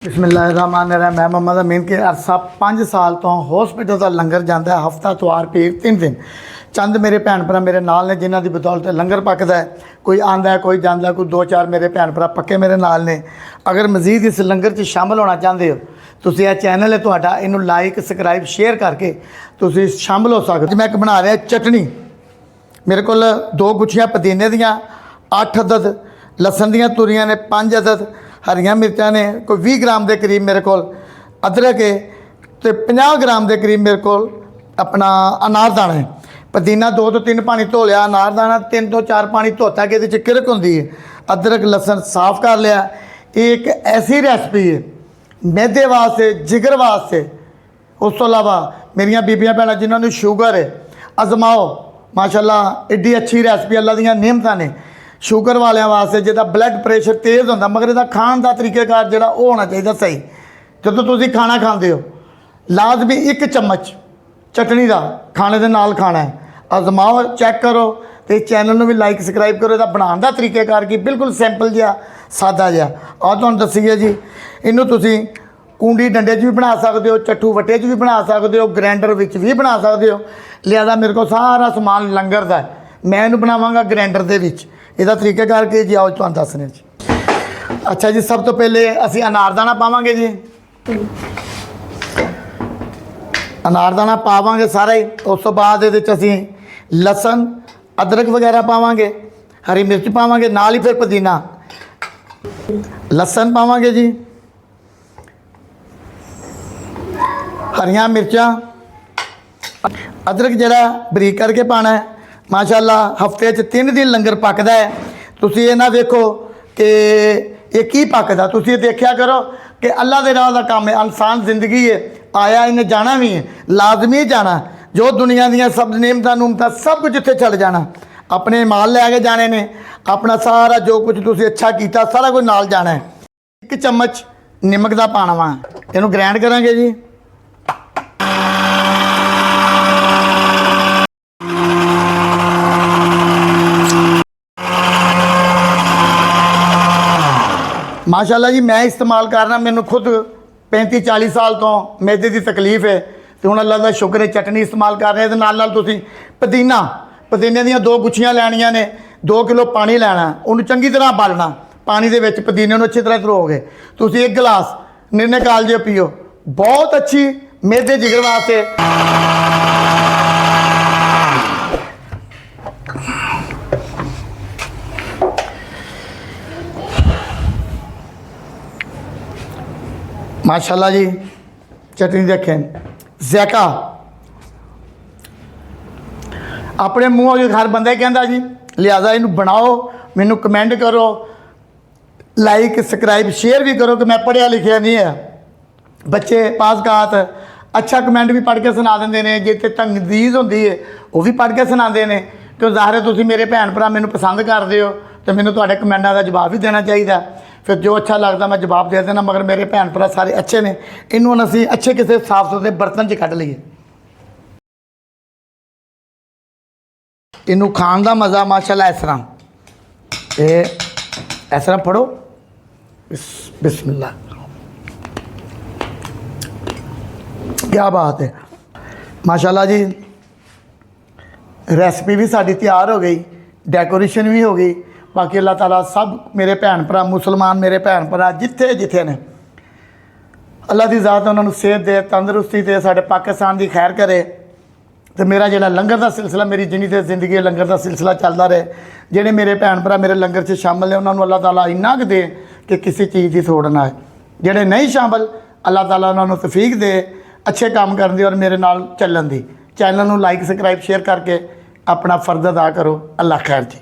बिस्मिल्लाहिर्रहमानिर्रहीम। मैं मोहम्मद अमीन के अरसा 5 साल तो हॉस्पिटल का लंगर जाता है हफ्ता तवार पीर 3 दिन। चंद मेरे भैन भरा मेरे नाल ने जिन्हों की बदौलत लंगर पकता है। कोई आंदा है कोई जाता, कोई 2-4 मेरे भैन भरा पक्के मेरे नाल ने। अगर मजीद इस लंगर च शामिल होना चाहते हो तुसीं यह चैनल है तुहाडा, इनू लाइक सबसक्राइब शेयर करके तुसीं शामिल हो सकते। मैं एक बना रहा चटनी, मेरे को 2 गुच्छियाँ पुदीने दियाँ, 8 अदद लसन दियाँ तुरियाँ ने, 5 अदद हरियाँ मिर्चां ने, कोई 20 ग्राम के करीब मेरे को अदरक है, तो 50 ग्राम के करीब मेरे को अपना अनारदाना है। पुदीना 2 तो 3 पानी धो लिया, अनारदाना 3 तो 4 पानी धोता कि ये किरक होंगी है। अदरक लसन साफ कर लिया। एक ऐसी रेसिपी है मैदे वास्ते, जिगर वास्ते। उस तो अलावा मेरिया बीबियां भैन जिन्होंने शुगर है आजमाओ, माशाल्लाह एड्डी अच्छी रेसिपी, अल्लाह दियां नेमतां ने। शुगर वालियां वास्ते जिहदा ब्लड प्रेशर तेज़ होंदा, मगर इहदा खाण दा तरीकेकार जिहड़ा वो होना चाहिए सही। जदों तुसीं खाना खांदे हो लाजमी 1 चम्मच चटनी का खाने दे नाल खाना है। आजमाओ, चैक करो, तो चैनल में भी लाइक सबसक्राइब करो। इहदा बनाउण दा तरीकेकार की बिल्कुल सिंपल जिहा सादा जिहा आ तुहानूं दस्सीए जी। इनू तुसीं कूंडी डंडे च भी बना सकते हो, चट्टू वट्टे च भी बना सकते हो, ग्राइंडर विच भी बना सकते हो। लिहाजा मेरे को सारा समान लंगर दा है, मैं इनू बनावांगा ग्राइंडर दे विच। इहदा तरीकेकार की जी आओ तुहानूं दस्सने जी। अच्छा जी, सब तो पहले असीं अनारदाना पावांगे जी। अनारदाना पावांगे सारा ही। उस तो बाद इहदे च असीं लसन अदरक वगैरह पावांगे, हरी मिर्च पावांगे, नाल ही फिर पुदीना। लसन पावांगे जी, हरियाँ मिर्चां, अदरक जरा बरीक करके पाना है। माशाल्लाह हफ्ते 3 दिन लंगर पकदा है। तुसीं ये ना देखो कि ये की पकदा, तुसीं ये देखा करो कि अल्लाह के राह का काम है। इंसान जिंदगी है, आया इन्हें जाना भी है, लाजमी जाना। जो दुनिया दियां सब नेमतां नूमतां सब कुछ इत्थे छड़ जाना, अपने माल लैके जाने ने, अपना सारा जो कुछ तुसीं अच्छा कीता सारा कुछ नाल जाना है। 1 चम्मच नमक का पाना वा, इहनूं ग्राइंड करांगे जी। माशाल्लाह जी, मैं इस्तेमाल करना, मैनू खुद 35-40 साल तो मैदे की तकलीफ है, तो हुण अल्लाह का शुक्र है चटनी इस्तेमाल कर रहे हैं। तो नाल तुसीं पुदीना, पुदीने दियां 2 गुच्छियां लैनियां ने, 2 किलो पानी लैना, उन्होंने चंगी तरह बालना। पानी दे विच पुदीने नूं अच्छी तरह धरोगे। तुसीं 1 गिलास निरने कालजे पीओ, बहुत अच्छी मैदे जिगर वास्ते। माशाल्लाह जी, चटनी देखें ज़ैका अपने मुँह हर बंदा ही कहता जी। लिहाजा इनू बनाओ, मैनू कमेंट करो, लाइक सबसक्राइब शेयर भी करो कि मैं पढ़िया लिखिया नहीं है। बच्चे पास कात अच्छा कमेंट भी पढ़ के सुना देंगे ने, जिते तंगीज़ होंदी है वो भी पढ़ के सुनाते हैं। क्यों ज़ाहिर है तुसीं मेरे भैन भरा मैनू पसंद करते हो, तो मैनू तुहाडे कमेंटां का जवाब भी देना चाहिए। फिर जो अच्छा लगता मैं जवाब दे देना। मगर मेरे भैन भरा सारे अच्छे ने, इनू असीं अच्छे किसी साफ सुथरे बर्तन च कढ़ लीए। इनू खाण का मज़ा माशाल्लाह इस तरह, इस तरह फड़ो, बिस्मिल्लाह, क्या बात है। माशाल्लाह जी, रेसिपी भी साड़ी तैयार हो गई, डेकोरेशन भी हो गई। बाकी अल्लाह ताला सब मेरे भैन भरा मुसलमान मेरे भैन भरा जिथे जिथे ने, अल्लाह की ज़ात उन्होंने सेहत दे, तंदरुस्ती दे, साडे पाकिस्तान की खैर करे। तो मेरा जो लंगर का सिलसिला, मेरी जिन्नी ते जिंदगी लंगर का सिलसिला चलता रहे। जेडे मेरे भैन भरा मेरे लंगर से शामिल हैं उन्होंने अल्लाह ताला इन्ना क दे कि किसी चीज़ की थोड़ ना है। जेडे नहीं शामिल अल्लाह ताला उन्होंने तौफीक दे अच्छे काम करने और मेरे नाल चलन दी। चैनल में लाइक सबसक्राइब शेयर करके अपना फ़र्ज अदा करो। अल्लाह खैर जी।